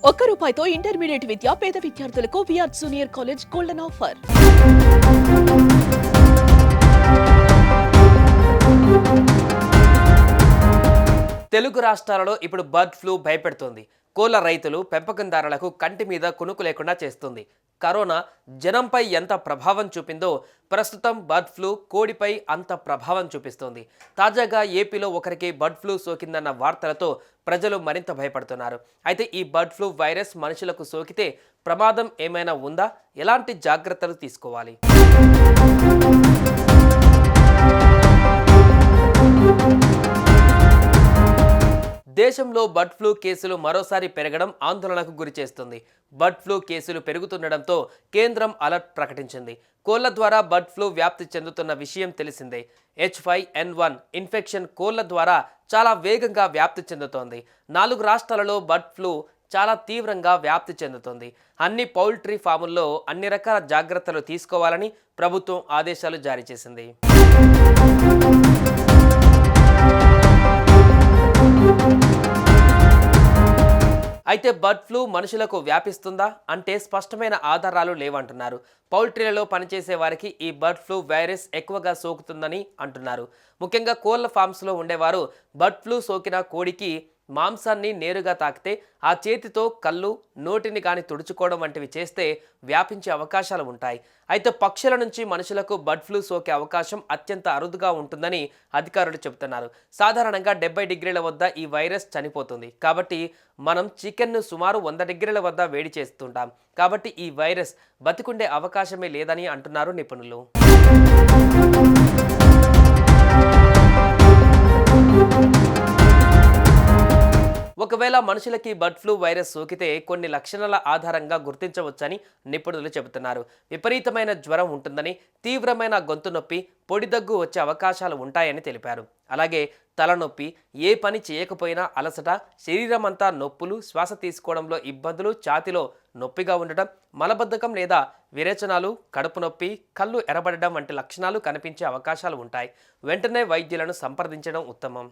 రూపాయితో intermediate విద్య పేద విద్యార్థులకు VR junior college golden offer. Telugu రాష్ట్రాలలో ఇప్పుడు బర్డ్ ఫ్లూ భయపెడుతోంది. కోళ్ల రైతులు, పెంపకందారులకు కంటి మీద కునుకు లేకుండా చేస్తుంది. కరోనా జనంపై ఎంత ప్రభావం చూపిందో ప్రస్తుతం బర్డ్ ఫ్లూ కోడిపై అంత ప్రభావం చూపిస్తోంది. తాజాగా ఏపీలో ఒకరికి బర్డ్ ఫ్లూ సోకిందన్న వార్తలతో ప్రజలు మరింత భయపడుతున్నారు. అయితే ఈ బర్డ్ ఫ్లూ వైరస్ మనుషులకు సోకితే ప్రమాదం ఏమైనా ఉందా? ఎలాంటి జాగ్రత్తలు తీసుకోవాలి? దేశంలో బర్డ్ ఫ్లూ కేసులు మరోసారి పెరగడం ఆందోళనకు గురిచేస్తుంది. బర్డ్ ఫ్లూ కేసులు పెరుగుతుండటంతో కేంద్రం అలర్ట్ ప్రకటించింది. కోళ్ల ద్వారా బర్డ్ ఫ్లూ వ్యాప్తి చెందుతున్న విషయం తెలిసిందే. H5N1 ఇన్ఫెక్షన్ కోళ్ల ద్వారా చాలా వేగంగా వ్యాప్తి చెందుతోంది. 4 రాష్ట్రాలలో బర్డ్ ఫ్లూ చాలా తీవ్రంగా వ్యాప్తి చెందుతుంది. అన్ని పౌల్ట్రీ ఫాముల్లో అన్ని రకాల జాగ్రత్తలు తీసుకోవాలని ప్రభుత్వం ఆదేశాలు జారీ చేసింది. అయితే బర్డ్ ఫ్లూ మనుషులకు వ్యాపిస్తుందా అంటే స్పష్టమైన ఆధారాలు లేవంటున్నారు. పౌల్ట్రీలలో పనిచేసే వారికి ఈ బర్డ్ ఫ్లూ వైరస్ ఎక్కువగా సోకుతుందని అంటున్నారు. ముఖ్యంగా కోళ్ల ఫామ్స్లో ఉండేవారు బర్డ్ ఫ్లూ సోకిన కోడికి మాంసాన్ని నేరుగా తాకితే ఆ చేతితో కళ్ళు, నోటిని కానీ తుడుచుకోవడం వంటివి చేస్తే వ్యాపించే అవకాశాలు ఉంటాయి. అయితే పక్షుల నుంచి మనుషులకు బర్డ్ ఫ్లూ సోకే అవకాశం అత్యంత అరుదుగా ఉంటుందని అధికారులు చెబుతున్నారు. సాధారణంగా 70 డిగ్రీల వద్ద ఈ వైరస్ చనిపోతుంది. కాబట్టి మనం చికెన్ను సుమారు 100 డిగ్రీల వద్ద వేడి చేస్తుంటాం. కాబట్టి ఈ వైరస్ బతికుండే అవకాశమే లేదని అంటున్నారు నిపుణులు. ఒకవేళ మనుషులకి బర్డ్ ఫ్లూ వైరస్ సోకితే కొన్ని లక్షణాల ఆధారంగా గుర్తించవచ్చని నిపుణులు చెబుతున్నారు. విపరీతమైన జ్వరం ఉంటుందని, తీవ్రమైన గొంతు నొప్పి, పొడి దగ్గు వచ్చే అవకాశాలు ఉంటాయని తెలిపారు. అలాగే తలనొప్పి, ఏ పని చేయకపోయినా అలసట, శరీరం అంతా నొప్పులు, శ్వాస తీసుకోవడంలో ఇబ్బందులు, ఛాతీలో నొప్పిగా ఉండటం, మలబద్ధకం లేదా విరేచనాలు, కడుపు నొప్పి, కళ్ళు ఎర్రబడడం వంటి లక్షణాలు కనిపించే అవకాశాలు ఉంటాయి. వెంటనే వైద్యులను సంప్రదించడం ఉత్తమం.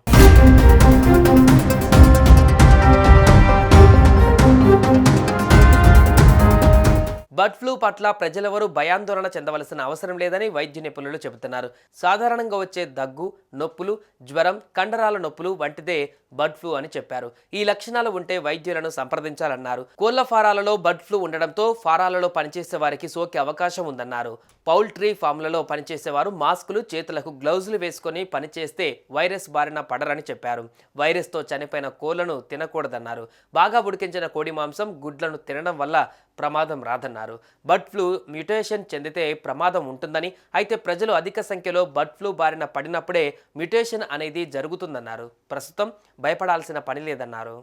బర్డ్ ఫ్లూ పట్ల ప్రజలెవరూ భయాందోళన చెందవలసిన అవసరం లేదని వైద్య నిపుణులు చెబుతున్నారు. సాధారణంగా వచ్చే దగ్గు, నొప్పులు, జ్వరం, కండరాల నొప్పులు వంటిదే బర్డ్ ఫ్లూ అని చెప్పారు. ఈ లక్షణాలు ఉంటే వైద్యులను సంప్రదించాలన్నారు. కోళ్ల ఫారాలలో బర్డ్ ఫ్లూ ఉండడంతో ఫారాలలో పనిచేసే వారికి సోకే అవకాశం ఉందన్నారు. పౌల్ట్రీ ఫామ్లలో పనిచేసేవారు మాస్కులు, చేతులకు గ్లౌజులు వేసుకొని పనిచేస్తే వైరస్ బారిన పడరని చెప్పారు. వైరస్తో చనిపోయిన కోళ్లను తినకూడదన్నారు. బాగా ఉడికించిన కోడి మాంసం, గుడ్లను తినడం వల్ల ప్రమాదం రాదన్నారు. బర్డ్ ఫ్లూ మ్యుటేషన్ చెందితే ప్రమాదం ఉంటుందని, అయితే ప్రజలు అధిక సంఖ్యలో బర్డ్ ఫ్లూ బారిన పడినప్పుడే మ్యుటేషన్ అనేది జరుగుతుందన్నారు. ప్రస్తుతం భయపడాల్సిన పని లేదన్నారు.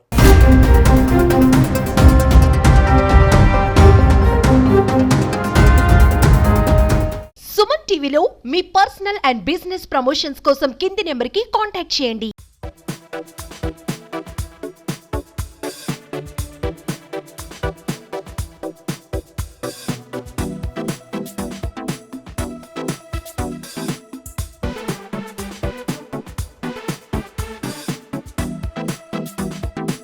సుమన్ టీవీలో మీ పర్సనల్ అండ్ బిజినెస్ ప్రమోషన్స్ కోసం కింది నెంబర్కి కాంటాక్ట్ చేయండి.